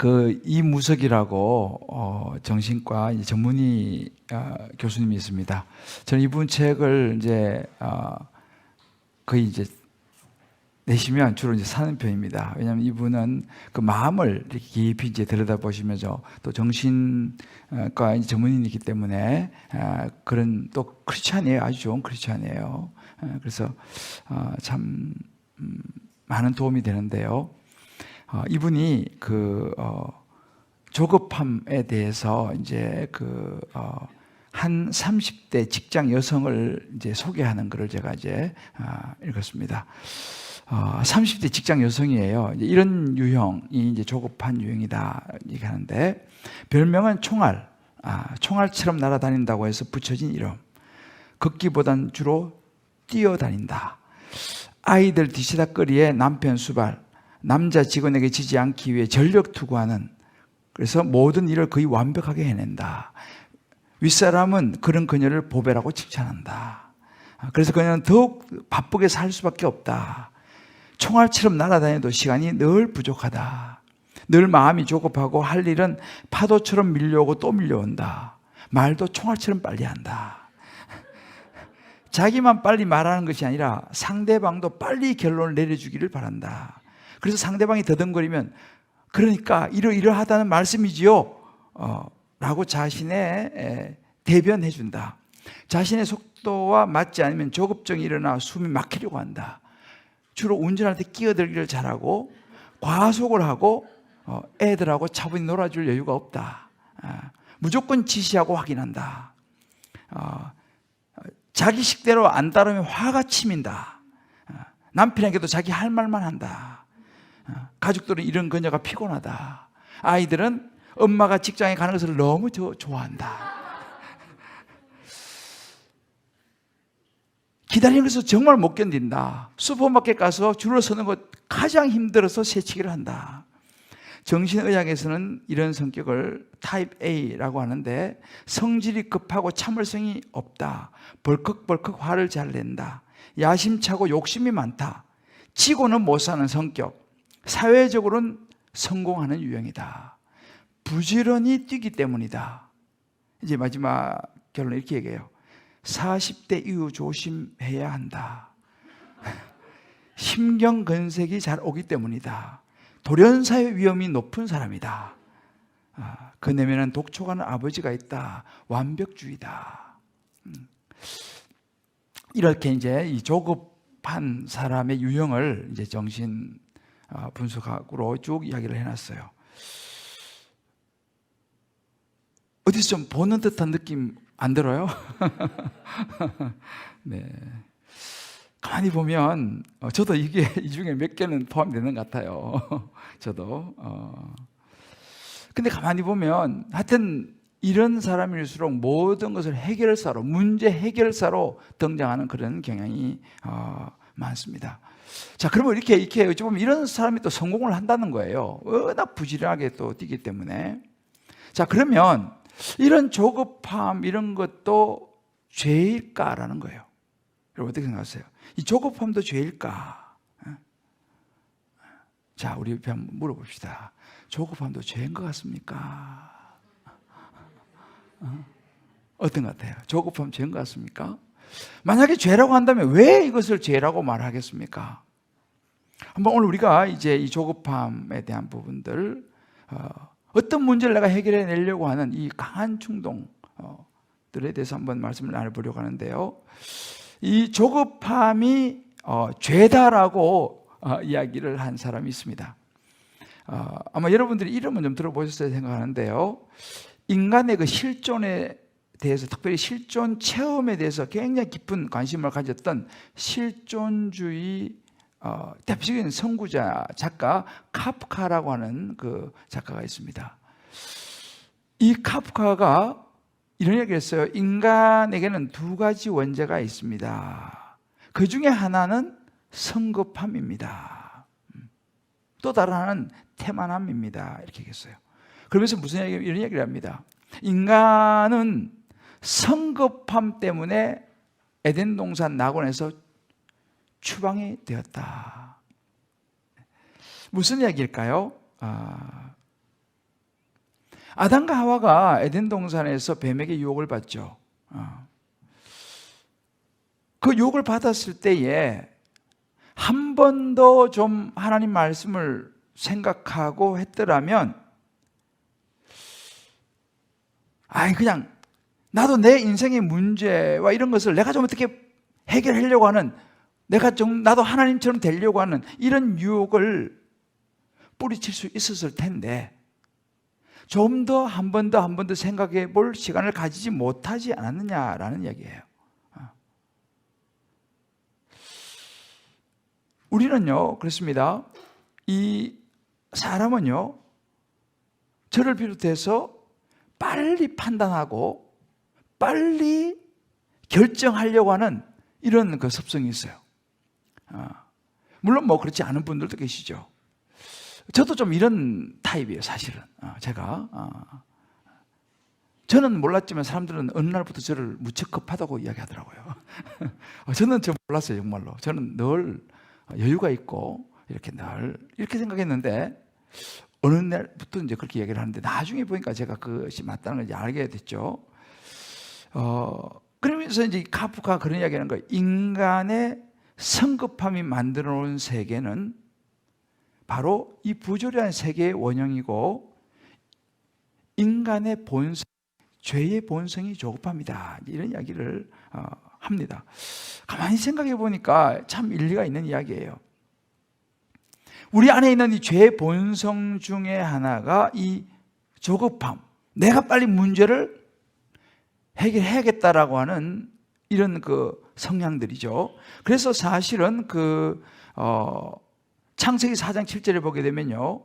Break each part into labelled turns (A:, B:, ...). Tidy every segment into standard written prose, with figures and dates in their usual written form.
A: 그 이무석이라고 정신과 전문의 교수님이 있습니다. 저는 이분 책을 이제 거의 이제 내시면 주로 이제 사는 편입니다. 왜냐하면 이분은 그 마음을 이렇게 깊이 이제 들여다보시면서 또 정신과 전문인이기 때문에 그런 또 크리스찬이에요. 아주 좋은 크리스찬이에요. 그래서 참 많은 도움이 되는데요. 이분이 그 조급함에 대해서 이제 한 30대 직장 여성을 이제 소개하는 글을 제가 이제 읽었습니다. 30대 직장 여성이에요. 이런 유형이 이제 조급한 유형이다 얘기하는데, 별명은 총알, 총알처럼 날아다닌다고 해서 붙여진 이름. 걷기보단 주로 뛰어다닌다. 아이들 뒤치다거리에 남편 수발, 남자 직원에게 지지 않기 위해 전력 투구하는, 그래서 모든 일을 거의 완벽하게 해낸다. 윗사람은 그런 그녀를 보배라고 칭찬한다. 그래서 그녀는 더욱 바쁘게 살 수밖에 없다. 총알처럼 날아다녀도 시간이 늘 부족하다. 늘 마음이 조급하고 할 일은 파도처럼 밀려오고 또 밀려온다. 말도 총알처럼 빨리 한다. 자기만 빨리 말하는 것이 아니라 상대방도 빨리 결론을 내려주기를 바란다. 그래서 상대방이 더듬거리면 그러니까 이러하다는 말씀이지요 라고 자신의 대변해 준다. 자신의 속도와 맞지 않으면 조급증이 일어나 숨이 막히려고 한다. 주로 운전할 때 끼어들기를 잘하고 과속을 하고 애들하고 차분히 놀아줄 여유가 없다. 무조건 지시하고 확인한다. 자기 식대로 안 따르면 화가 치민다. 남편에게도 자기 할 말만 한다. 가족들은 이런 그녀가 피곤하다. 아이들은 엄마가 직장에 가는 것을 너무 좋아한다. 기다리는 것을 정말 못 견딘다. 슈퍼마켓 가서 줄을 서는 것 가장 힘들어서 새치기를 한다. 정신의학에서는 이런 성격을 타입 A라고 하는데, 성질이 급하고 참을성이 없다. 벌컥벌컥 화를 잘 낸다. 야심차고 욕심이 많다. 지고는 못 사는 성격. 사회적으로는 성공하는 유형이다. 부지런히 뛰기 때문이다. 이제 마지막 결론은 이렇게 얘기해요. 40대 이후 조심해야 한다. 심경건색이 잘 오기 때문이다. 돌연사의 위험이 높은 사람이다. 그 내면은 독촉하는 아버지가 있다. 완벽주의다. 이렇게 이제 이 조급한 사람의 유형을 이제 정신 분석학으로 쭉 이야기를 해놨어요. 어디서 좀 보는 듯한 느낌 안 들어요? 네. 가만히 보면 저도 이게 이 중에 몇 개는 포함되는 것 같아요. 저도. 근데 가만히 보면 하여튼 이런 사람일수록 모든 것을 해결사로, 문제 해결사로 등장하는 그런 경향이 많습니다. 자, 그러면 이렇게 어찌 보면 이런 사람이 또 성공을 한다는 거예요. 워낙 부지런하게 또 뛰기 때문에. 자, 그러면 이런 조급함, 이런 것도 죄일까라는 거예요. 여러분 어떻게 생각하세요? 이 조급함도 죄일까? 자, 우리 옆에 한번 물어봅시다. 조급함도 죄인 것 같습니까? 어떤 것 같아요? 조급함 죄인 것 같습니까? 만약에 죄라고 한다면 왜 이것을 죄라고 말하겠습니까? 한번 오늘 우리가 이제 이 조급함에 대한 부분들, 어떤 문제를 내가 해결해 내려고 하는 이 강한 충동들에 대해서 한번 말씀을 나눠보려고 하는데요. 이 조급함이 죄다라고 이야기를 한 사람이 있습니다. 아마 여러분들이 이름은 좀 들어보셨을 생각하는데요. 인간의 그 실존에 대해서, 특별히 실존 체험에 대해서 굉장히 깊은 관심을 가졌던 실존주의 대표적인 선구자, 작가 카프카라고 하는 그 작가가 있습니다. 이 카프카가 이런 얘기를 했어요. 인간에게는 두 가지 원죄가 있습니다. 그 중에 하나는 성급함입니다. 또 다른 하나는 태만함입니다. 이렇게 얘기했어요. 그러면서 이런 얘기를 합니다. 인간은 성급함 때문에 에덴 동산 낙원에서 추방이 되었다. 무슨 이야기일까요? 아담과 하와가 에덴 동산에서 뱀에게 유혹을 받죠. 그 유혹을 받았을 때에 한 번 더 좀 하나님 말씀을 생각하고 했더라면, 그냥 나도 내 인생의 문제와 이런 것을 내가 좀 어떻게 해결하려고 하는, 나도 하나님처럼 되려고 하는 이런 유혹을 뿌리칠 수 있었을 텐데, 좀 더 한 번 더 생각해 볼 시간을 가지지 못하지 않았느냐라는 얘기예요. 우리는요, 그렇습니다. 이 사람은요, 저를 비롯해서 빨리 판단하고 빨리 결정하려고 하는 이런 그 습성이 있어요. 물론 그렇지 않은 분들도 계시죠. 저도 좀 이런 타입이에요, 사실은. 저는 몰랐지만 사람들은 어느 날부터 저를 무척 급하다고 이야기하더라고요. 저는 몰랐어요, 정말로. 저는 늘 여유가 있고 이렇게 생각했는데, 어느 날부터 이제 그렇게 얘기를 하는데, 나중에 보니까 제가 그것이 맞다는 걸 이제 알게 됐죠. 그러면서 이제 카프카가 그런 이야기하는 거예요. 인간의 성급함이 만들어 놓은 세계는 바로 이 부조리한 세계의 원형이고, 인간의 본성, 죄의 본성이 조급합니다. 이런 이야기를 합니다. 가만히 생각해 보니까 참 일리가 있는 이야기예요. 우리 안에 있는 이 죄의 본성 중에 하나가 이 조급함, 내가 빨리 문제를 해결해야겠다라고 하는 이런 그 성향들이죠. 그래서 사실은 창세기 4장 7절에 보게 되면요,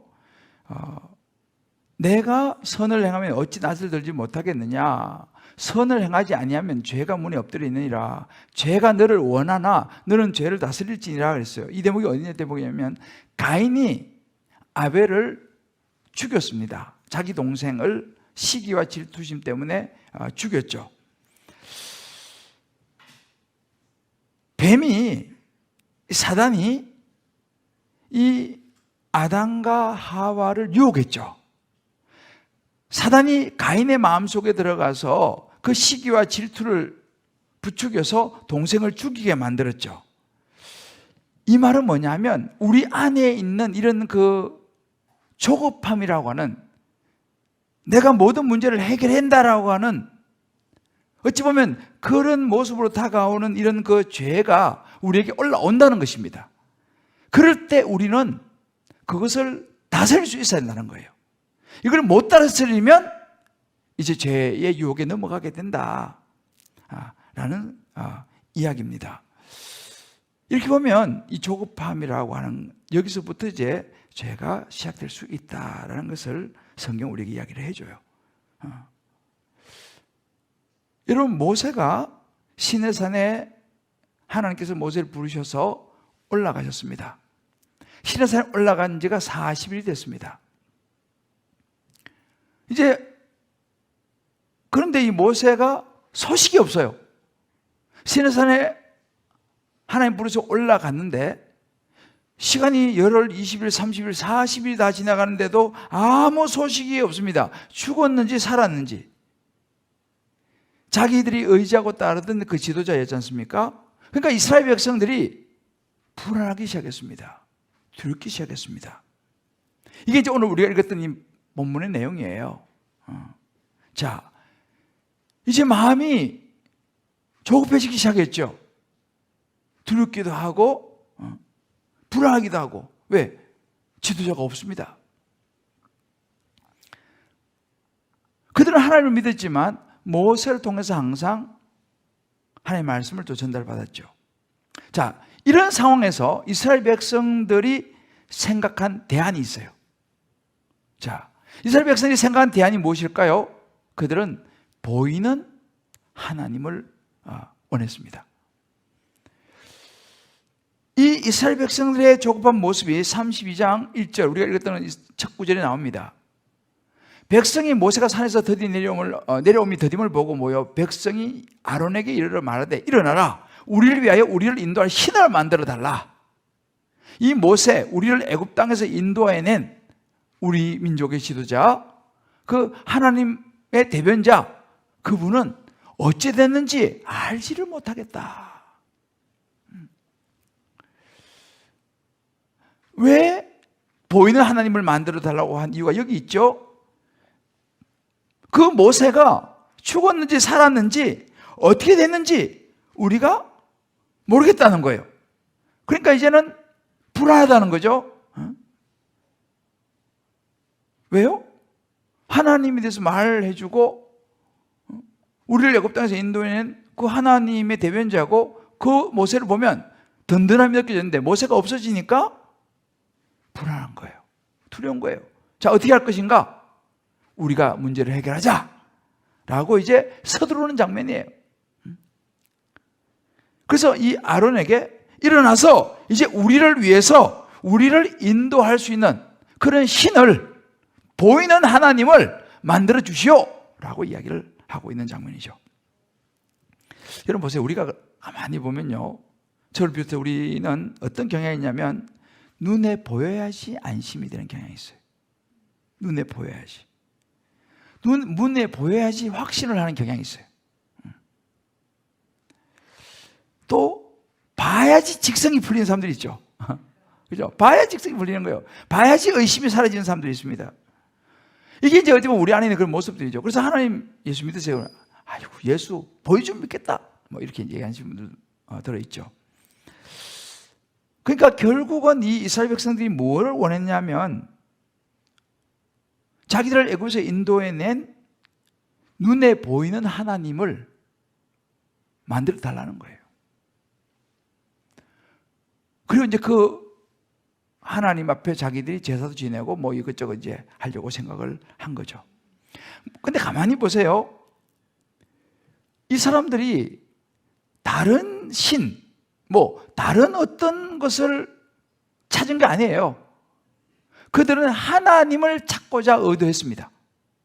A: 내가 선을 행하면 어찌 낯을 들지 못하겠느냐, 선을 행하지 아니하면 죄가 문에 엎드려 있느니라, 죄가 너를 원하나 너는 죄를 다스릴지니라 그랬어요. 이 대목이 어디냐 대목이냐면, 가인이 아벨을 죽였습니다. 자기 동생을 시기와 질투심 때문에 죽였죠. 사단이 이 아담과 하와를 유혹했죠. 사단이 가인의 마음속에 들어가서 그 시기와 질투를 부추겨서 동생을 죽이게 만들었죠. 이 말은 뭐냐면, 우리 안에 있는 이런 그 조급함이라고 하는, 내가 모든 문제를 해결한다라고 하는, 어찌 보면 그런 모습으로 다가오는 이런 그 죄가 우리에게 올라온다는 것입니다. 그럴 때 우리는 그것을 다스릴 수 있어야 한다는 거예요. 이걸 못 다스리면 이제 죄의 유혹에 넘어가게 된다 라는 이야기입니다. 이렇게 보면 이 조급함이라고 하는, 여기서부터 이제 죄가 시작될 수 있다라는 것을 성경 우리에게 이야기를 해줘요. 여러분, 모세가 시내산에 하나님께서 모세를 부르셔서 올라가셨습니다. 시내산에 올라간 지가 40일이 됐습니다. 그런데 이 모세가 소식이 없어요. 시내산에 하나님 부르셔서 올라갔는데, 시간이 열흘, 20일, 30일, 40일이 다 지나가는데도 아무 소식이 없습니다. 죽었는지 살았는지. 자기들이 의지하고 따르던 그 지도자였지 않습니까? 그러니까 이스라엘 백성들이 불안하기 시작했습니다. 두렵기 시작했습니다. 이게 이제 오늘 우리가 읽었던 이 본문의 내용이에요. 자, 이제 마음이 조급해지기 시작했죠. 두렵기도 하고 불안하기도 하고. 왜? 지도자가 없습니다. 그들은 하나님을 믿었지만 모세를 통해서 항상 하나님의 말씀을 또 전달받았죠. 자, 이런 상황에서 이스라엘 백성들이 생각한 대안이 있어요. 자, 이스라엘 백성들이 생각한 대안이 무엇일까요? 그들은 보이는 하나님을 원했습니다. 이 이스라엘 백성들의 조급한 모습이 32장 1절, 우리가 읽었던 첫 구절에 나옵니다. 백성이 모세가 산에서 내려옴이 더딤을 보고 모여 백성이 아론에게 이르러 말하되, 일어나라, 우리를 위하여 우리를 인도할 신을 만들어 달라. 이 모세, 우리를 애굽 땅에서 인도해낸 우리 민족의 지도자, 그 하나님의 대변자, 그분은 어찌 됐는지 알지를 못하겠다. 왜 보이는 하나님을 만들어 달라고 한 이유가 여기 있죠. 그 모세가 죽었는지 살았는지 어떻게 됐는지 우리가 모르겠다는 거예요. 그러니까 이제는 불안하다는 거죠. 왜요? 하나님에 대해서 말해주고 우리를 애굽 땅에서 인도해낸 그 하나님의 대변자고 그 모세를 보면 든든함이 느껴졌는데 모세가 없어지니까 불안한 거예요. 두려운 거예요. 자, 어떻게 할 것인가? 우리가 문제를 해결하자 라고 이제 서두르는 장면이에요. 그래서 이 아론에게 일어나서 이제 우리를 위해서 우리를 인도할 수 있는 그런 신을, 보이는 하나님을 만들어 주시오 라고 이야기를 하고 있는 장면이죠. 여러분 보세요. 우리가 가만히 보면요, 저를 비롯해 우리는 어떤 경향이 있냐면 눈에 보여야지 안심이 되는 경향이 있어요. 눈에 보여야지. 눈에 보여야지 확신을 하는 경향이 있어요. 또 봐야지 직성이 풀리는 사람들이 있죠. 그죠? 봐야 직성이 풀리는 거예요. 봐야지 의심이 사라지는 사람들이 있습니다. 이게 이제 어떻게 보면 우리 안에 있는 그런 모습들이죠. 그래서 하나님 예수 믿으세요. 아이고 예수 보여주면 믿겠다. 뭐 이렇게 얘기하시는 분들 들어있죠. 그러니까 결국은 이 이스라엘 백성들이 뭘 원했냐면 자기들을 애굽에서 인도해낸 눈에 보이는 하나님을 만들어 달라는 거예요. 그리고 이제 그 하나님 앞에 자기들이 제사도 지내고 뭐 이것저것 이제 하려고 생각을 한 거죠. 근데 가만히 보세요. 이 사람들이 다른 신, 뭐 다른 어떤 것을 찾은 게 아니에요. 그들은 하나님을 찾고자 의도했습니다.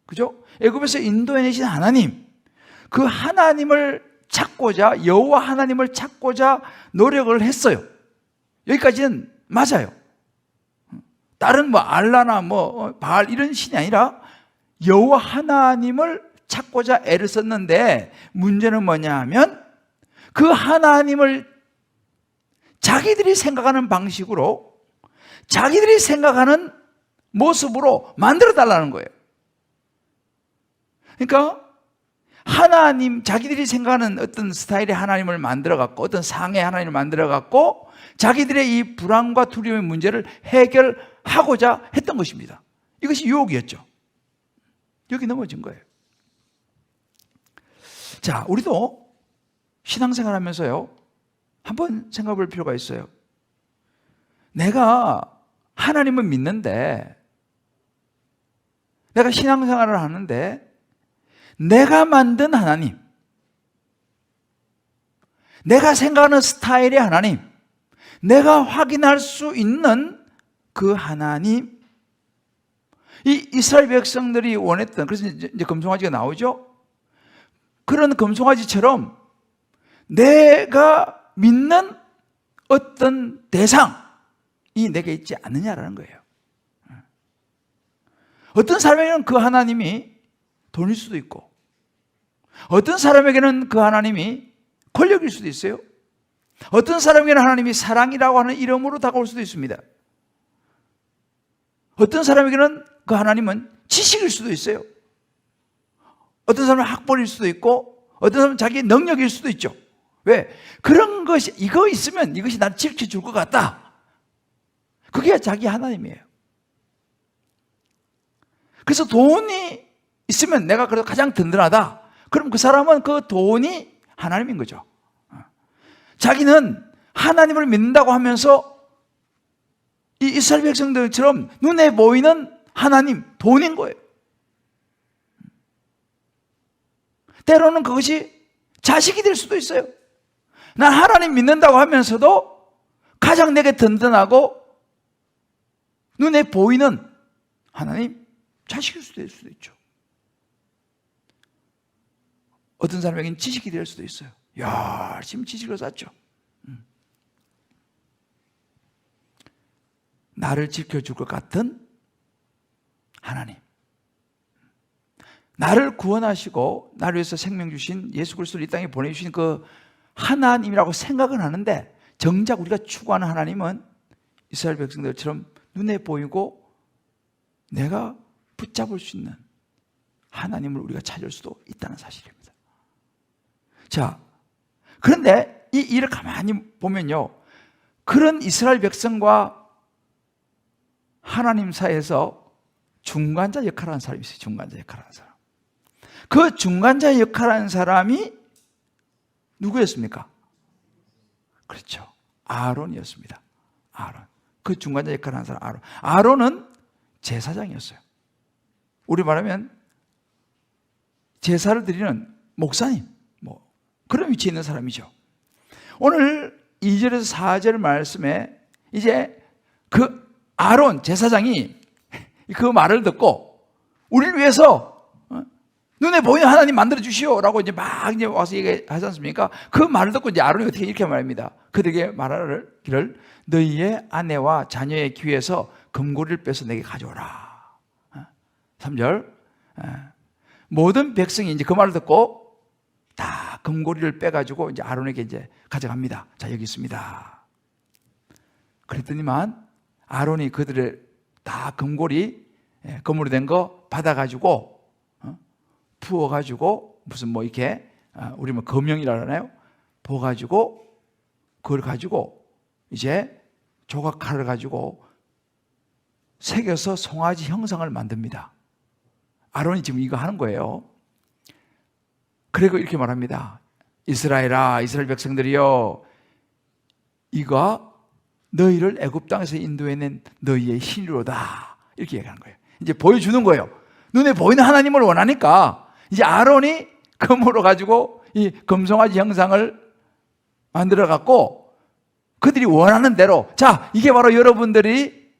A: 그죠? 애굽에서 인도해내신 하나님, 그 하나님을 찾고자, 여호와 하나님을 찾고자 노력을 했어요. 여기까지는 맞아요. 다른 뭐 알라나 뭐 바알 이런 신이 아니라 여호와 하나님을 찾고자 애를 썼는데 문제는 뭐냐 하면 그 하나님을 자기들이 생각하는 방식으로 자기들이 생각하는 모습으로 만들어 달라는 거예요. 그러니까 하나님, 자기들이 생각하는 어떤 스타일의 하나님을 만들어 갖고 어떤 상의 하나님을 만들어 갖고 자기들의 이 불안과 두려움의 문제를 해결하고자 했던 것입니다. 이것이 유혹이었죠. 여기 넘어진 거예요. 자, 우리도 신앙생활 하면서요, 한번 생각해 볼 필요가 있어요. 내가 하나님을 믿는데, 내가 신앙생활을 하는데, 내가 만든 하나님, 내가 생각하는 스타일의 하나님, 내가 확인할 수 있는 그 하나님, 이 이스라엘 백성들이 원했던, 그래서 이제 금송아지가 나오죠. 그런 금송아지처럼 내가 믿는 어떤 대상이 내게 있지 않느냐라는 거예요. 어떤 사람에게는 그 하나님이 돈일 수도 있고, 어떤 사람에게는 그 하나님이 권력일 수도 있어요. 어떤 사람에게는 하나님이 사랑이라고 하는 이름으로 다가올 수도 있습니다. 어떤 사람에게는 그 하나님은 지식일 수도 있어요. 어떤 사람은 학벌일 수도 있고, 어떤 사람은 자기의 능력일 수도 있죠. 왜? 그런 것이, 이거 있으면 이것이 나를 지켜줄 것 같다. 그게 자기 하나님이에요. 그래서 돈이 있으면 내가 그래도 가장 든든하다. 그럼 그 사람은 그 돈이 하나님인 거죠. 자기는 하나님을 믿는다고 하면서 이 이스라엘 백성들처럼 눈에 보이는 하나님, 돈인 거예요. 때로는 그것이 자식이 될 수도 있어요. 난 하나님 믿는다고 하면서도 가장 내게 든든하고 눈에 보이는 하나님, 자식일 수도 될 수도 있죠. 어떤 사람에게는 지식이 될 수도 있어요. 열심히 지식을 쌓죠. 나를 지켜줄 것 같은 하나님. 나를 구원하시고 나를 위해서 생명 주신 예수 그리스도를 이 땅에 보내주신 그 하나님이라고 생각은 하는데, 정작 우리가 추구하는 하나님은 이스라엘 백성들처럼 눈에 보이고 내가 붙잡을 수 있는 하나님을 우리가 찾을 수도 있다는 사실입니다. 자, 그런데 이 일을 가만히 보면요, 그런 이스라엘 백성과 하나님 사이에서 중간자 역할을 하는 사람이 있어요. 중간자 역할을 하는 사람. 그 중간자 역할을 하는 사람이 누구였습니까? 그렇죠, 아론이었습니다. 아론. 그 중간자 역할을 하는 사람 아론. 아론은 제사장이었어요. 우리 말하면 제사를 드리는 목사님, 뭐 그런 위치에 있는 사람이죠. 오늘 2절에서 4절 말씀에 이제 그 아론 제사장이 그 말을 듣고 우리를 위해서 눈에 보이는 하나님 만들어 주시오라고 이제 막 이제 와서 얘기하지 않습니까? 그 말을 듣고 이제 아론이 어떻게 이렇게 말합니다. 그들에게 말하기를 너희의 아내와 자녀의 귀에서 금고리를 빼서 내게 가져오라. 3절. 모든 백성이 이제 그 말을 듣고 다 금고리를 빼가지고 이제 아론에게 이제 가져갑니다. 자, 여기 있습니다. 그랬더니만 아론이 그들의 다 금고리, 금으로 된 거 받아가지고 부어가지고 무슨 뭐 이렇게 우리 뭐 금형이라 하나요? 부어가지고 그걸 가지고 이제 조각칼을 가지고 새겨서 송아지 형상을 만듭니다. 아론이 지금 이거 하는 거예요. 그리고 이렇게 말합니다. 이스라엘아, 이스라엘 백성들이여, 이가 너희를 애굽 땅에서 인도해낸 너희의 힘이로다. 이렇게 얘기하는 거예요. 이제 보여주는 거예요. 눈에 보이는 하나님을 원하니까 이제 아론이 금으로 가지고 이 금송아지 형상을 만들어 갖고 그들이 원하는 대로, 자, 이게 바로 여러분들이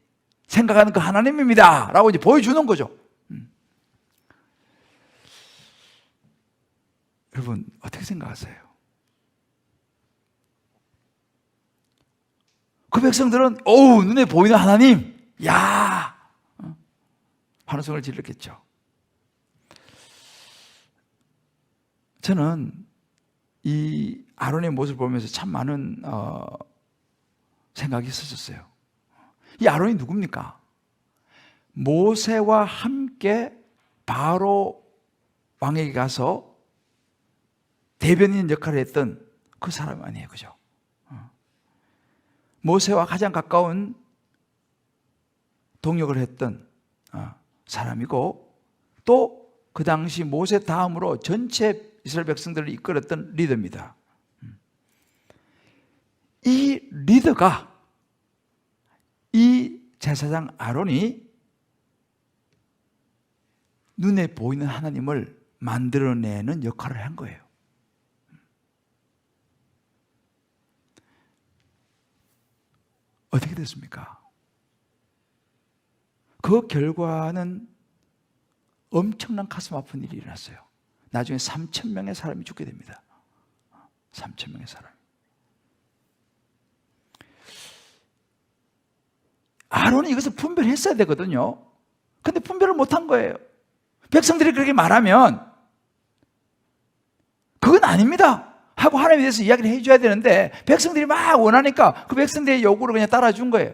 A: 생각하는 그 하나님입니다 라고 이제 보여주는 거죠. 여러분 어떻게 생각하세요? 그 백성들은 어우, 눈에 보이는 하나님, 야, 환호성을 질렀겠죠. 저는 이 아론의 모습을 보면서 참 많은 생각이 있었어요. 이 아론이 누굽니까? 모세와 함께 바로 왕에게 가서 대변인 역할을 했던 그 사람 아니에요, 그죠? 모세와 가장 가까운 동역을 했던 사람이고, 또 그 당시 모세 다음으로 전체 이스라엘 백성들을 이끌었던 리더입니다. 이 리더가, 이 제사장 아론이 눈에 보이는 하나님을 만들어내는 역할을 한 거예요. 어떻게 됐습니까? 그 결과는 엄청난 가슴 아픈 일이 일어났어요. 나중에 3,000명의 사람이 죽게 됩니다. 3,000명의 사람. 아론이 이것을 분별했어야 되거든요. 근데 분별을 못한 거예요. 백성들이 그렇게 말하면 그건 아닙니다 하고 하나님에 대해서 이야기를 해줘야 되는데, 백성들이 막 원하니까 그 백성들의 요구를 그냥 따라준 거예요.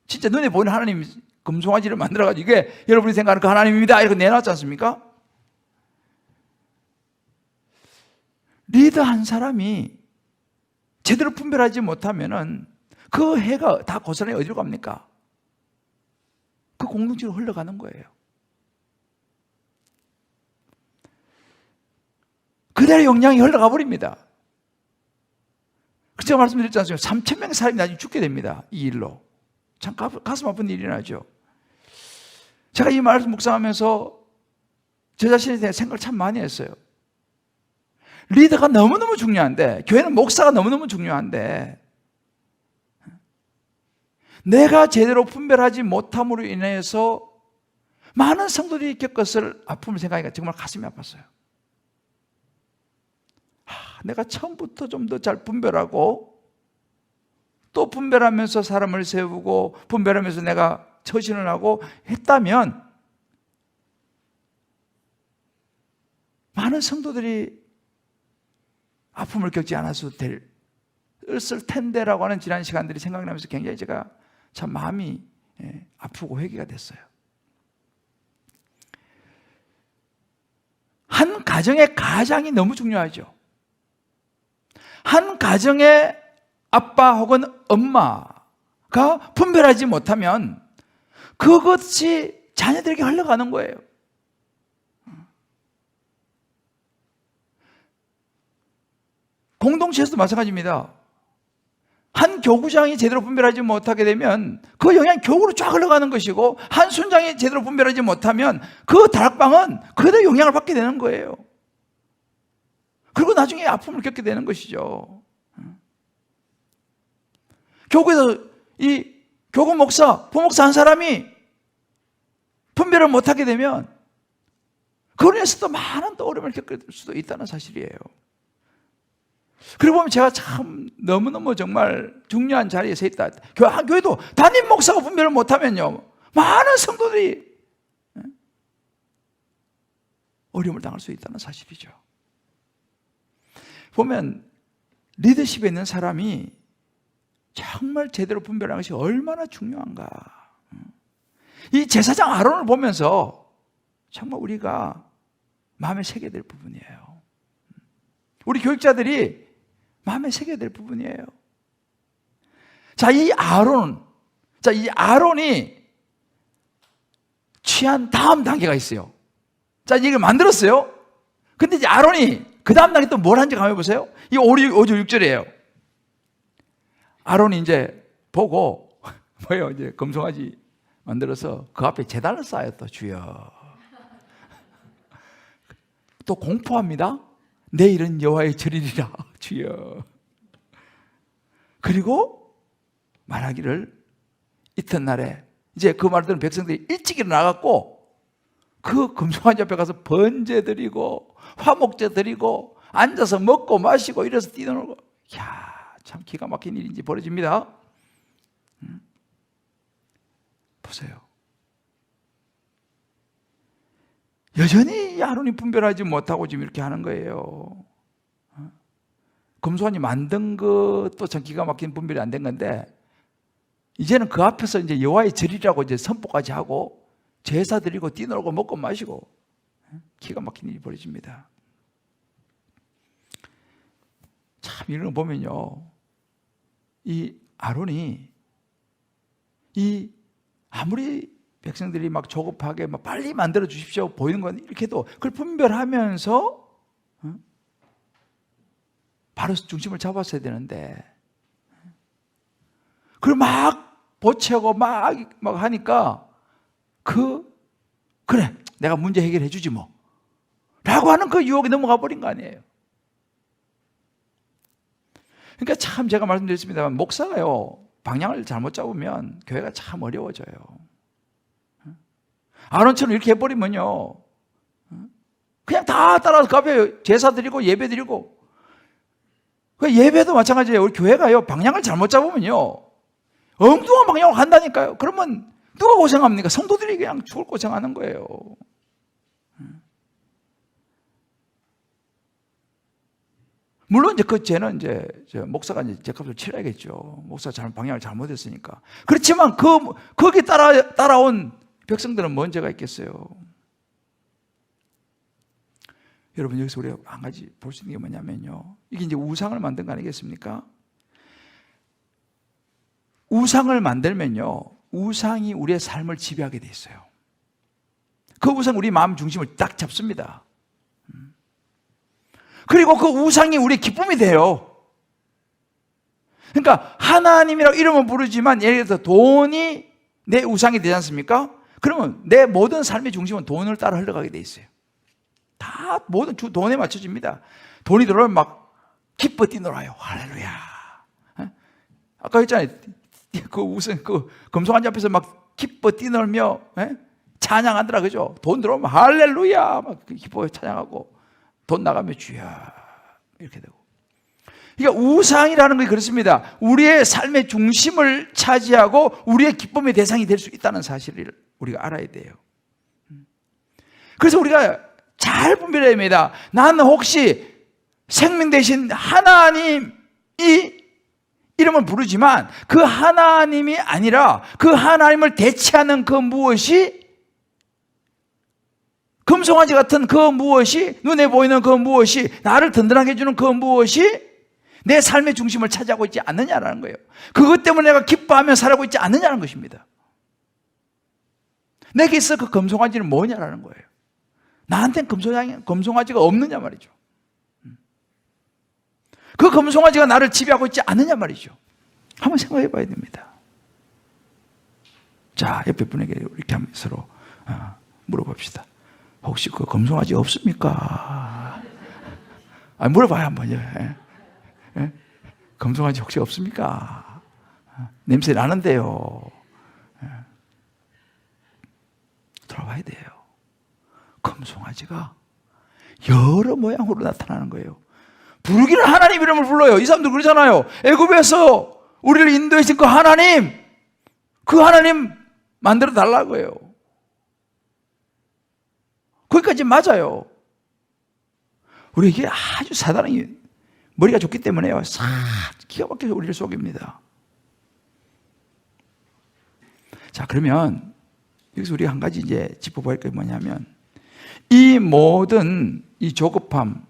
A: 진짜 눈에 보이는 하나님 금송아지를 만들어가지고 이게 여러분이 생각하는 그 하나님입니다 이렇게 내놨지 않습니까? 리더 한 사람이 제대로 분별하지 못하면은 그 해가 다 고스란히 어디로 갑니까? 그 공동체로 흘러가는 거예요. 그대로 영향이 흘러가 버립니다. 제가 말씀드렸지 않습니까? 3,000명의 사람이 나중에 죽게 됩니다. 이 일로. 참 가슴 아픈 일이 나죠. 제가 이 말씀 묵상하면서 제 자신에 대해 생각을 참 많이 했어요. 리더가 너무너무 중요한데, 교회는 목사가 너무너무 중요한데, 내가 제대로 분별하지 못함으로 인해서 많은 성도들이 겪었을 아픔을 생각하니까 정말 가슴이 아팠어요. 내가 처음부터 좀 더 잘 분별하고, 또 분별하면서 사람을 세우고, 분별하면서 내가 처신을 하고 했다면 많은 성도들이 아픔을 겪지 않았을 텐데라고 하는 지난 시간들이 생각나면서 굉장히 제가 참 마음이 아프고 회개가 됐어요. 한 가정의 가장이 너무 중요하죠. 한 가정의 아빠 혹은 엄마가 분별하지 못하면 그것이 자녀들에게 흘러가는 거예요. 공동체에서도 마찬가지입니다. 한 교구장이 제대로 분별하지 못하게 되면 그 영향이 교구로 쫙 흘러가는 것이고, 한 순장이 제대로 분별하지 못하면 그 다락방은 그대로 영향을 받게 되는 거예요. 그리고 나중에 아픔을 겪게 되는 것이죠. 교구에서 이 교구 목사, 부목사 한 사람이 분별을 못하게 되면 그로 인해서도 많은 또 어려움을 겪을 수도 있다는 사실이에요. 그리고 보면 제가 참 너무너무 정말 중요한 자리에 서 있다. 한 교회도 담임 목사가 분별을 못하면요, 많은 성도들이 어려움을 당할 수 있다는 사실이죠. 보면 리더십에 있는 사람이 정말 제대로 분별하는 것이 얼마나 중요한가. 이 제사장 아론을 보면서 정말 우리가 마음에 새겨야 될 부분이에요. 우리 교육자들이 마음에 새겨야 될 부분이에요. 자, 이 아론이 취한 다음 단계가 있어요. 자, 이걸 만들었어요. 근데 이제 아론이 그 다음 단계 또 뭘 한지 가만 보세요. 이 5절 6절이에요. 아론이 이제 보고 뭐예요? 이제 금송아지 만들어서 그 앞에 제단을 쌓아요. 또 주여. 또 공포합니다. 내일은 여호와의 절이리라 주여. 그리고 말하기를 이튿날에 이제 그 말을 들은 백성들이 일찍 일어나갖고 그 금송아지 앞에 가서 번제 드리고 화목제 드리고 앉아서 먹고 마시고 이래서 뛰놀고, 이야, 참 기가 막힌 일인지 벌어집니다. 보세요. 여전히 아론이 분별하지 못하고 지금 이렇게 하는 거예요. 금송아지 만든 것도 참 기가 막힌 분별이 안 된 건데, 이제는 그 앞에서 이제 여호와의 절이라고 이제 선포까지 하고 제사 드리고 뛰놀고 먹고 마시고, 기가 막힌 일이 벌어집니다. 참 이런 거 보면요, 이 아론이 아무리 백성들이 막 조급하게 막 빨리 만들어 주십시오 보이는 건 이렇게 해도 그걸 분별하면서 바로 중심을 잡았어야 되는데, 그걸 막 보채고 막 하니까 그래 내가 문제 해결해 주지 뭐 라고 하는 그 유혹에 넘어가 버린 거 아니에요. 그러니까 참 제가 말씀드렸습니다만, 목사가요 방향을 잘못 잡으면 교회가 참 어려워져요. 아론처럼 이렇게 해버리면요, 그냥 다 따라서 그 앞에 제사 드리고 예배 드리고, 그 예배도 마찬가지예요. 우리 교회가요 방향을 잘못 잡으면요 엉뚱한 방향으로 간다니까요. 그러면 누가 고생합니까? 성도들이 그냥 죽을 고생하는 거예요. 물론 이제 그 죄는 이제 목사가 이제 죄값을 치러야겠죠. 목사가 방향을 잘못했으니까. 그렇지만 거기 따라온 백성들은 뭔 죄가 있겠어요? 여러분, 여기서 우리가 한 가지 볼 수 있는 게 뭐냐면요, 이게 이제 우상을 만든 거 아니겠습니까? 우상을 만들면요, 우상이 우리의 삶을 지배하게 돼 있어요. 그 우상 우리 마음 중심을 딱 잡습니다. 그리고 그 우상이 우리의 기쁨이 돼요. 그러니까 하나님이라고 이름은 부르지만, 예를 들어서 돈이 내 우상이 되지 않습니까? 그러면 내 모든 삶의 중심은 돈을 따라 흘러가게 돼 있어요. 다 모든 돈에 맞춰집니다. 돈이 들어오면 막 기뻐 뛰놀아요. 할렐루야. 아까 했잖아요. 그 금송아지 앞에서 막 기뻐 뛰놀며 찬양하더라, 그죠? 돈 들어오면 할렐루야 막 기뻐 찬양하고, 돈 나가면 주여 이렇게 되고. 그러니까 우상이라는 게 그렇습니다. 우리의 삶의 중심을 차지하고 우리의 기쁨의 대상이 될 수 있다는 사실을 우리가 알아야 돼요. 그래서 우리가 잘 분별해야 됩니다. 나는 혹시 생명 대신 하나님이 이름을 부르지만 그 하나님이 아니라 그 하나님을 대체하는 그 무엇이, 금송아지 같은 그 무엇이, 눈에 보이는 그 무엇이, 나를 든든하게 해주는 그 무엇이 내 삶의 중심을 차지하고 있지 않느냐라는 거예요. 그것 때문에 내가 기뻐하며 살아가고 있지 않느냐는 것입니다. 내게 있어 그 금송아지는 뭐냐라는 거예요. 나한테는 금송아지가 없느냐 말이죠. 그 금송아지가 나를 지배하고 있지 않느냐 말이죠. 한번 생각해 봐야 됩니다. 자, 옆에 분에게 이렇게 한번 서로 물어봅시다. 혹시 그 금송아지 없습니까? 물어봐요 한번. 예? 금송아지 혹시 없습니까? 냄새 나는데요. 들어봐야 돼요. 금송아지가 여러 모양으로 나타나는 거예요. 부르기는 하나님 이름을 불러요. 이 사람들 그러잖아요. 애굽에서 우리를 인도하신 그 하나님 만들어 달라고요. 거기까지 맞아요. 우리에게 아주 사단이 머리가 좋기 때문에요. 싹 기가 막혀서 우리를 속입니다. 자, 그러면 여기서 우리가 한 가지 이제 짚어볼 게 뭐냐면, 이 모든 이 조급함,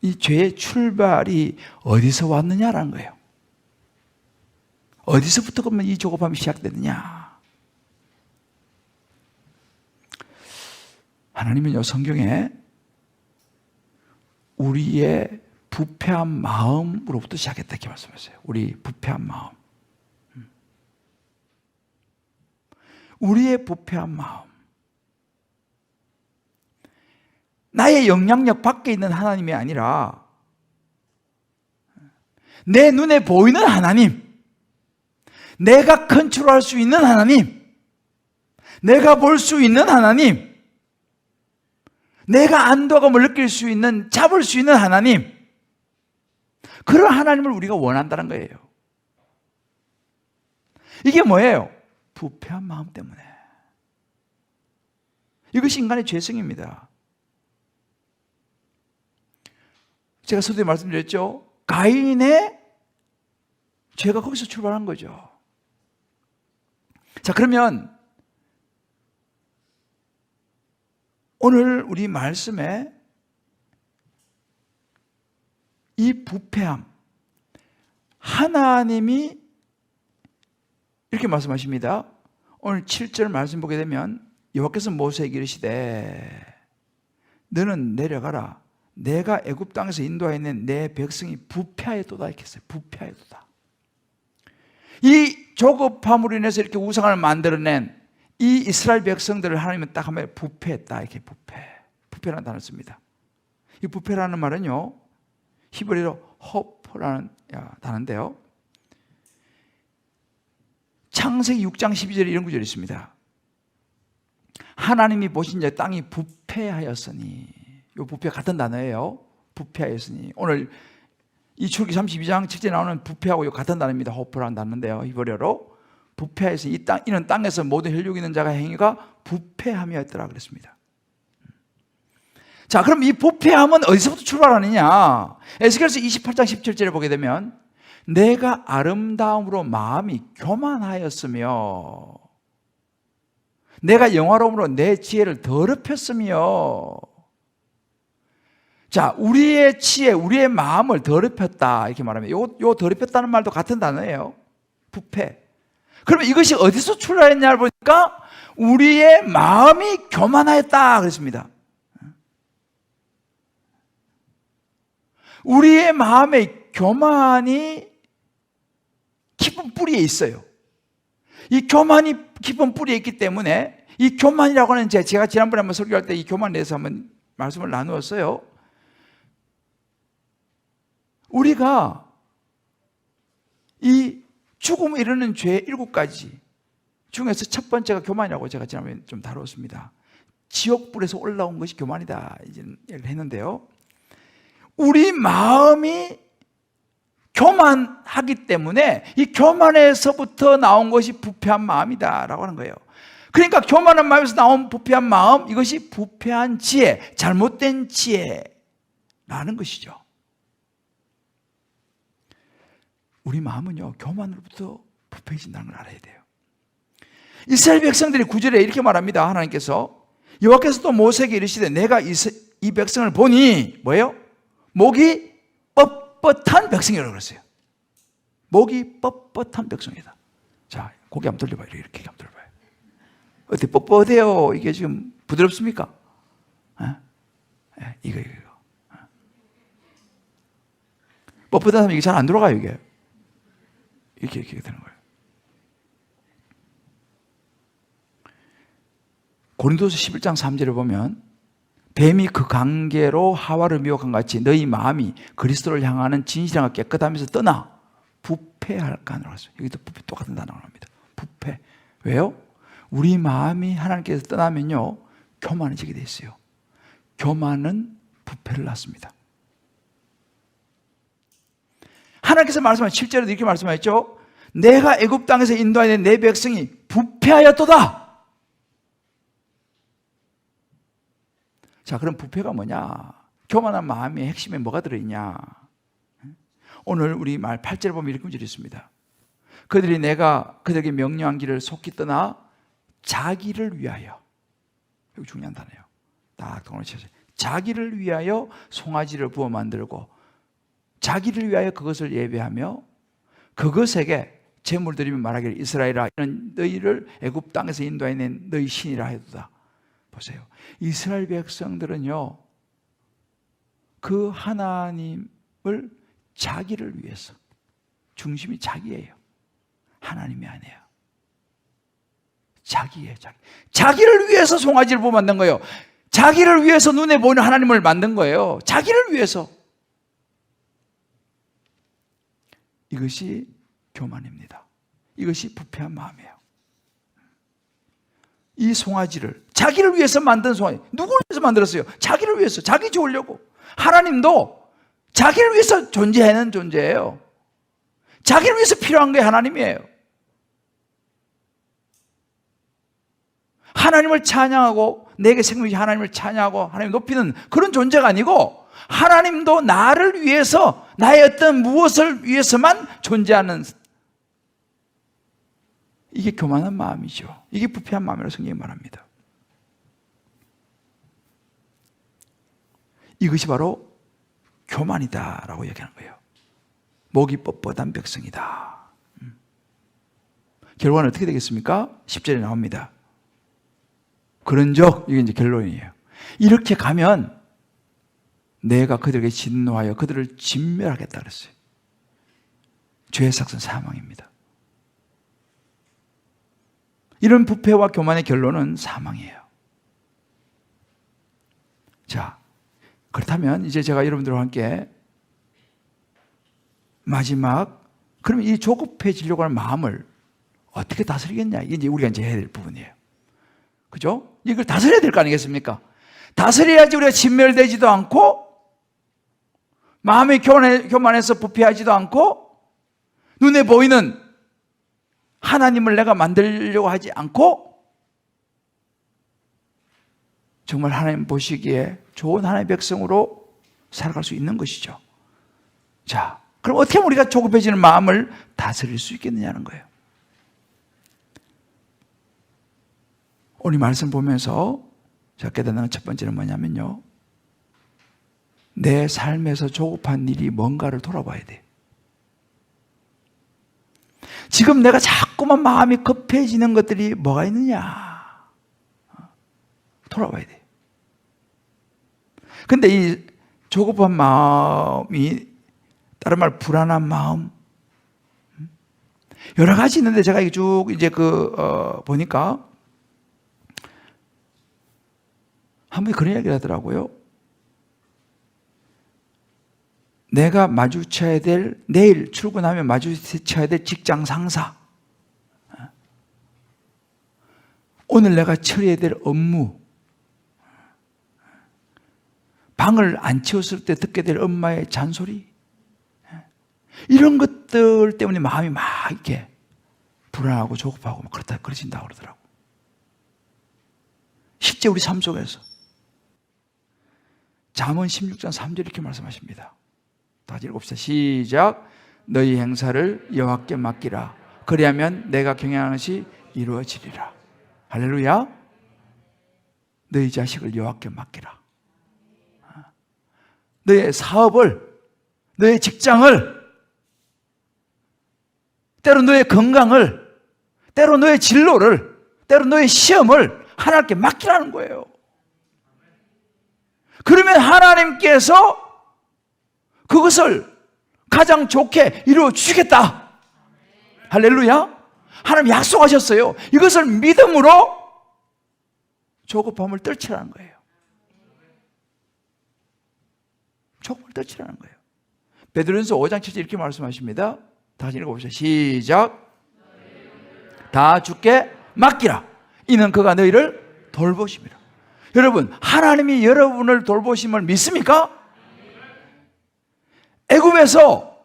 A: 이 죄의 출발이 어디서 왔느냐라는 거예요. 어디서부터 그러면 이 조급함이 시작되느냐? 하나님은요, 성경에 우리의 부패한 마음으로부터 시작했다 이렇게 말씀하세요. 우리 부패한 마음. 우리의 부패한 마음. 나의 영향력 밖에 있는 하나님이 아니라 내 눈에 보이는 하나님, 내가 컨트롤할 수 있는 하나님, 내가 볼 수 있는 하나님, 내가 안도감을 느낄 수 있는, 잡을 수 있는 하나님, 그런 하나님을 우리가 원한다는 거예요. 이게 뭐예요? 부패한 마음 때문에. 이것이 인간의 죄성입니다. 제가 서두에 말씀드렸죠. 가인의 죄가 거기서 출발한 거죠. 자, 그러면 오늘 우리 말씀에 이 부패함, 하나님이 이렇게 말씀하십니다. 오늘 7절 말씀 보게 되면 여호와께서 모세에게 이르시되 너는 내려가라. 내가 애굽 땅에서 인도하여 있는 내 백성이 부패하였도다 이렇게 했어요. 부패하였도다. 이 조급함으로 인해서 이렇게 우상을 만들어낸 이 이스라엘 백성들을 하나님은 딱 한번 부패했다 이렇게 부패라는 단어를 씁니다. 이 부패라는 말은요, 히브리어로 허프라는 단어인데요, 창세기 6장 12절에 이런 구절이 있습니다. 하나님이 보신 자 땅이 부패하였으니, 이 부패 같은 단어예요. 부패하였으니. 오늘 이 출기 32장 7절에 나오는 부패하고 같은 단어입니다. 호프라는 단어인데요, 히브리어로 부패하였으니 이 땅, 이는 땅에서 모든 혈육 있는 자가 행위가 부패함이었더라 그랬습니다. 자, 그럼 이 부패함은 어디서부터 출발하느냐? 에스겔서 28장 17절에 보게 되면 내가 아름다움으로 마음이 교만하였으며 내가 영화로움으로 내 지혜를 더럽혔으며. 자, 우리의 지혜, 우리의 마음을 더럽혔다 이렇게 말하면 요 더럽혔다는 말도 같은 단어예요. 부패. 그러면 이것이 어디서 출발했냐를 보니까 우리의 마음이 교만하였다 그랬습니다. 우리의 마음의 교만이 깊은 뿌리에 있어요. 이 교만이 깊은 뿌리에 있기 때문에 이 교만이라고 하는 제가 지난번에 한번 설교할 때 이 교만에 대해서 한번 말씀을 나누었어요. 우리가 이 죽음에 이르는 죄 7가지 중에서 첫 번째가 교만이라고 제가 지난번에 좀 다뤘습니다. 지옥불에서 올라온 것이 교만이다 이제 얘기를 했는데요, 우리 마음이 교만하기 때문에 이 교만에서부터 나온 것이 부패한 마음이다 라고 하는 거예요. 그러니까 교만한 마음에서 나온 부패한 마음, 이것이 부패한 지혜, 잘못된 지혜라는 것이죠. 우리 마음은요, 교만으로부터 부패해진다는 걸 알아야 돼요. 이스라엘 백성들이 9절에 이렇게 말합니다. 하나님께서 여호와께서 또 모세에게 이르시되 내가 이 백성을 보니 뭐예요? 목이 뻣뻣한 백성이라고 그랬어요. 목이 뻣뻣한 백성이다. 자, 고개 한번 돌려봐요. 이렇게 한번 돌려봐요. 어때? 뻣뻣해요. 이게 지금 부드럽습니까? 이거. 뻣뻣한 사람 이게 잘 안 돌아가요, 이게. 이렇게 되는 거예요. 고린도서 11장 3절에 보면 뱀이 그 관계로 하와를 미혹한 같이 너희 마음이 그리스도를 향하는 진실함과 깨끗하면서 떠나 부패할까 하노라 했어요. 여기도 부패 똑같은 단어가 나옵니다. 부패. 왜요? 우리 마음이 하나님께서 떠나면요, 교만해지게 돼 있어요. 교만은 부패를 낳습니다. 하나님께서 말씀하신 7절에도 이렇게 말씀하셨죠. 내가 애굽 땅에서 인도하여 내 백성이 부패하였도다. 자, 그럼 부패가 뭐냐? 교만한 마음의 핵심에 뭐가 들어있냐? 오늘 우리 말 8절에 보면 이렇게 문제가 있습니다. 그들이 내가 그들에게 명령한 길을 속히 떠나 자기를 위하여, 이거 중요한 단어예요. 딱 동을 쳐서 자기를 위하여 송아지를 부어 만들고 자기를 위하여 그것을 예배하며 그것에게 제물드리며 말하기를 이스라엘아 이는 너희를 애굽 땅에서 인도해 낸 너희 신이라 해도다. 보세요. 이스라엘 백성들은요, 그 하나님을 자기를 위해서, 중심이 자기예요. 하나님이 아니에요. 자기예요, 자기. 자기를 위해서 송아지를 부어 만든 거예요. 자기를 위해서 눈에 보이는 하나님을 만든 거예요. 자기를 위해서. 이것이 교만입니다. 이것이 부패한 마음이에요. 이 송아지를 자기를 위해서 만든 송아지, 누구를 위해서 만들었어요? 자기를 위해서, 자기 좋으려고. 하나님도 자기를 위해서 존재하는 존재예요. 자기를 위해서 필요한 게 하나님이에요. 하나님을 찬양하고 내게 생명이 하나님을 찬양하고 하나님 높이는 그런 존재가 아니고 하나님도 나를 위해서, 나의 어떤 무엇을 위해서만 존재하는, 이게 교만한 마음이죠. 이게 부패한 마음이라고 성경이 말합니다. 이것이 바로 교만이다라고 얘기하는 거예요. 목이 뻣뻣한 백성이다. 결과는 어떻게 되겠습니까? 10절에 나옵니다. 그런즉, 이게 이제 결론이에요. 이렇게 가면 내가 그들에게 진노하여 그들을 진멸하겠다 그랬어요. 죄의 삭은 사망입니다. 이런 부패와 교만의 결론은 사망이에요. 자, 그렇다면 이제 제가 여러분들과 함께 마지막, 그럼 이 조급해지려고 하는 마음을 어떻게 다스리겠냐? 이게 이제 우리가 이제 해야 될 부분이에요. 그죠? 이걸 다스려야 될 거 아니겠습니까? 다스려야지 우리가 진멸되지도 않고, 마음이 교만해서 부패하지도 않고, 눈에 보이는 하나님을 내가 만들려고 하지 않고, 정말 하나님 보시기에 좋은 하나님의 백성으로 살아갈 수 있는 것이죠. 자, 그럼 어떻게 하면 우리가 조급해지는 마음을 다스릴 수 있겠느냐는 거예요. 오늘 말씀 보면서 제가 깨닫는 첫 번째는 뭐냐면요, 내 삶에서 조급한 일이 뭔가를 돌아봐야 돼. 지금 내가 자꾸만 마음이 급해지는 것들이 뭐가 있느냐 돌아봐야 돼. 근데 이 조급한 마음이, 다른 말 불안한 마음, 여러 가지 있는데 제가 쭉 이제 보니까 한 분이 그런 이야기를 하더라고요. 내가 마주쳐야 될, 내일 출근하면 마주쳐야 될 직장 상사, 오늘 내가 처리해야 될 업무, 방을 안 치웠을 때 듣게 될 엄마의 잔소리, 이런 것들 때문에 마음이 막 이렇게 불안하고 조급하고 막 그러진다고 그러더라고. 실제 우리 삶 속에서. 잠언 16장 3절 이렇게 말씀하십니다. 다시 읽읍시다. 시작. 너희 행사를 여호와께 맡기라. 그리하면 내가 경영하는 것이 이루어지리라. 할렐루야. 너희 자식을 여호와께 맡기라. 너의 사업을, 너의 직장을, 때로 너의 건강을, 때로 너의 진로를, 때로 너의 시험을 하나님께 맡기라는 거예요. 그러면 하나님께서 그것을 가장 좋게 이루어 주시겠다. 할렐루야. 하나님 약속하셨어요. 이것을 믿음으로 조급함을 떨치라는 거예요. 조급함을 떨치라는 거예요. 베드로전서 5장 7절 이렇게 말씀하십니다. 다시 읽어보시죠. 시작. 다 주께 맡기라. 이는 그가 너희를 돌보심이라. 여러분, 하나님이 여러분을 돌보심을 믿습니까? 애굽에서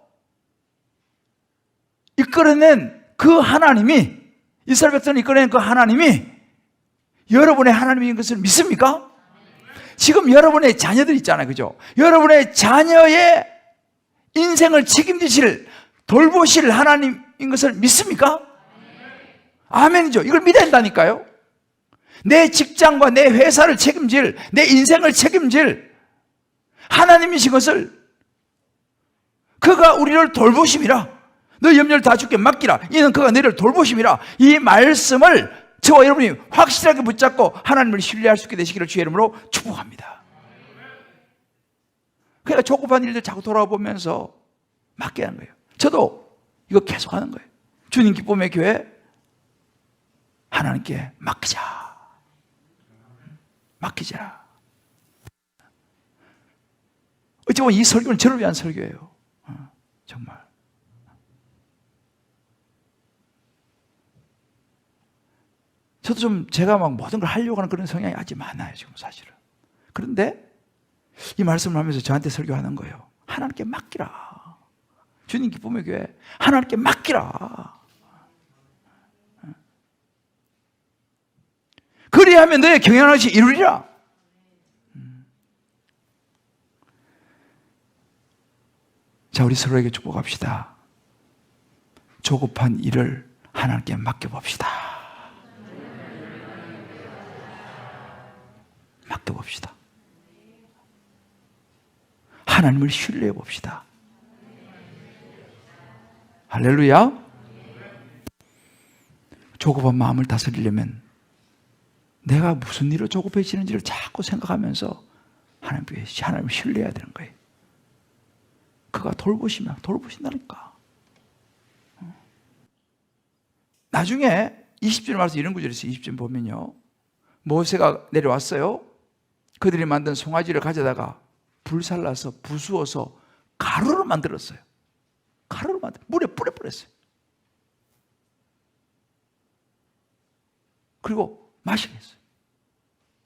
A: 이끌어낸 그 하나님이, 이스라엘 백성을 이끌어낸 그 하나님이 여러분의 하나님인 것을 믿습니까? 지금 여러분의 자녀들 있잖아요. 그죠? 여러분의 자녀의 인생을 책임지실, 돌보실 하나님인 것을 믿습니까? 아멘이죠. 이걸 믿어야 한다니까요. 내 직장과 내 회사를 책임질, 내 인생을 책임질 하나님이신 것을, 그가 우리를 돌보심이라. 너 염려를 다 주께 맡기라. 이는 그가 너희를 돌보심이라. 이 말씀을 저와 여러분이 확실하게 붙잡고 하나님을 신뢰할 수 있게 되시기를 주의 이름으로 축복합니다. 그러니까 조급한 일들 자꾸 돌아보면서 맡게 하는 거예요. 저도 이거 계속 하는 거예요. 주님 기쁨의 교회 하나님께 맡기자. 맡기자. 어찌 보면 이 설교는 저를 위한 설교예요. 정말. 저도 좀 제가 막 모든 걸 하려고 하는 그런 성향이 아주 많아요, 지금 사실은. 그런데 이 말씀을 하면서 저한테 설교하는 거예요. 하나님께 맡기라. 주님 기쁨의 교회 하나님께 맡기라. 그리하면 너의 경영하는 것이 이루리라. 자, 우리 서로에게 축복합시다. 조급한 일을 하나님께 맡겨봅시다. 맡겨봅시다. 하나님을 신뢰해 봅시다. 할렐루야. 조급한 마음을 다스리려면 내가 무슨 일로 조급해지는지를 자꾸 생각하면서 하나님을 신뢰해야 되는 거예요. 그가 돌보신다니까. 나중에 20절 말씀 이런 구절이 있어요. 20절 보면요. 모세가 내려왔어요. 그들이 만든 송아지를 가져다가 불살라서 부수어서 가루를 만들었어요. 가루를 만들어 물에 뿌려버렸어요. 그리고 마시게 했어요.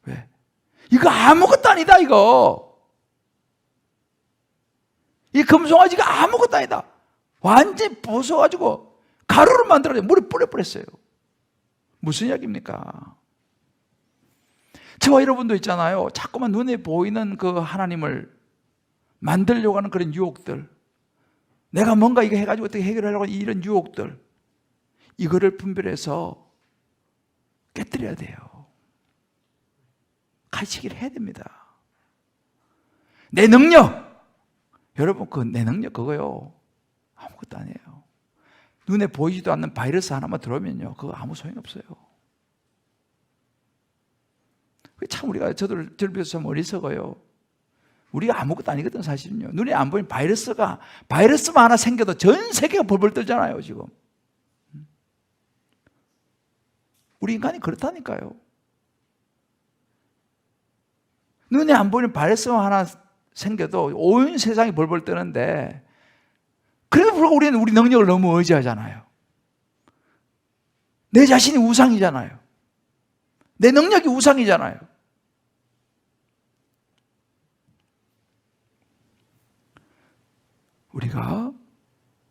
A: 왜? 이거 아무것도 아니다, 이거. 이 금송아지가 아무것도 아니다. 완전히 부숴가지고 가루를 만들어서 물에 뿌려버렸어요. 무슨 이야기입니까? 저와 여러분도 있잖아요. 자꾸만 눈에 보이는 그 하나님을 만들려고 하는 그런 유혹들, 내가 뭔가 이거 해가지고 어떻게 해결하려고 하는 이런 유혹들, 이거를 분별해서 깨뜨려야 돼요. 가르치기를 해야 됩니다. 내 능력, 여러분 그 내 능력 그거요 아무것도 아니에요. 눈에 보이지도 않는 바이러스 하나만 들어오면요 그거 아무 소용이 없어요. 참 우리가 저를 비해서 참 어리석어요. 우리가 아무것도 아니거든 사실은요. 눈에 안 보이는 바이러스만 하나 생겨도 전 세계가 벌벌 떨잖아요 지금. 우리 인간이 그렇다니까요. 눈에 안 보이는 바이러스만 하나 생겨도 온 세상이 벌벌 떠는데, 그래도 불구하고 우리는 우리 능력을 너무 의지하잖아요. 내 자신이 우상이잖아요. 내 능력이 우상이잖아요. 우리가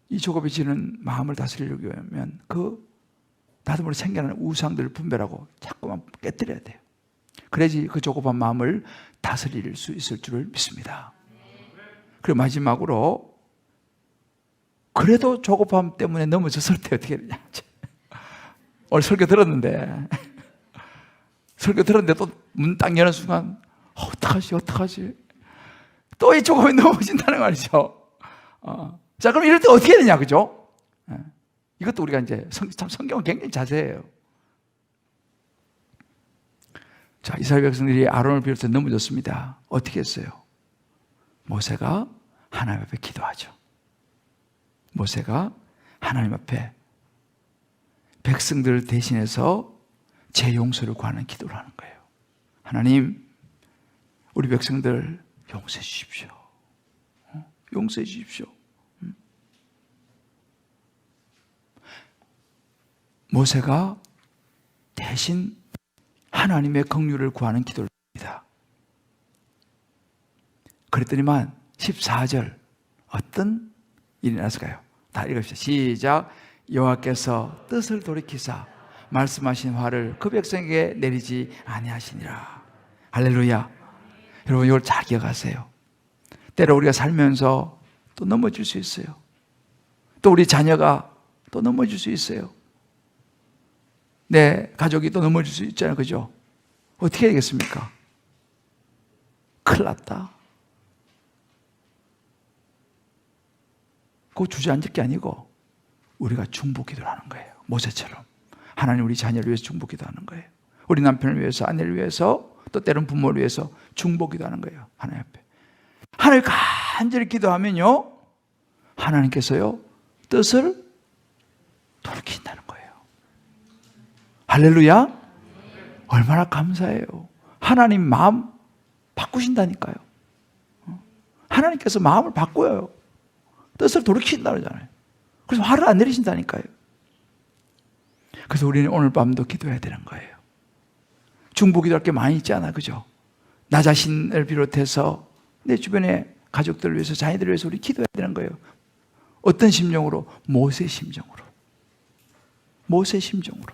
A: 이 조급해지는 마음을 다스리려고 하면 그 나도 모르게 생겨나는 우상들을 분별하고 자꾸만 깨뜨려야 돼요. 그래야지 그 조급한 마음을 다스릴 수 있을 줄을 믿습니다. 그리고 마지막으로 그래도 조급함 때문에 넘어졌을 때 어떻게 되냐. 오늘 설교 들었는데 또 문 딱 여는 순간 어떡하지? 또 이 조급함이 넘어진다는 말이죠. 자, 그럼 이럴 때 어떻게 해야 되냐, 그죠? 이것도 우리가 이제 참 성경은 굉장히 자세해요. 자, 이스라엘 백성들이 아론을 비롯해서 넘어졌습니다. 어떻게 했어요? 모세가 하나님 앞에 기도하죠. 모세가 하나님 앞에 백성들을 대신해서 제 용서를 구하는 기도를 하는 거예요. 하나님, 우리 백성들 용서해 주십시오. 용서해 주십시오. 모세가 대신 하나님의 긍휼을 구하는 기도를 합니다. 그랬더니만 14절 어떤 일이 났을까요? 다 읽읍시다. 시작. 여호와께서 뜻을 돌이키사 말씀하신 화를 그 백성에게 내리지 아니하시니라. 할렐루야. 여러분 이걸 잘 기억하세요. 때로 우리가 살면서 또 넘어질 수 있어요. 또 우리 자녀가 또 넘어질 수 있어요. 내 가족이 또 넘어질 수 있잖아요. 그죠? 어떻게 해야 되겠습니까? 큰일 났다. 그거 주저앉을 게 아니고 우리가 중보기도를 하는 거예요. 모세처럼. 하나님 우리 자녀를 위해서 중보기도하는 거예요. 우리 남편을 위해서, 아내를 위해서, 또 때론 부모를 위해서 중보기도하는 거예요. 하나님 앞에. 하나님 간절히 기도하면요, 하나님께서요 뜻을 돌이킨다는 거예요. 할렐루야. 얼마나 감사해요. 하나님 마음 바꾸신다니까요. 하나님께서 마음을 바꿔요. 뜻을 돌이킨다 그러잖아요. 그래서 화를 안 내리신다니까요. 그래서 우리는 오늘 밤도 기도해야 되는 거예요. 중보기도할 게 많이 있잖아, 그죠? 나 자신을 비롯해서 내 주변의 가족들을 위해서, 자녀들을 위해서 우리 기도해야 되는 거예요. 어떤 심정으로? 모세 심정으로. 모세 심정으로.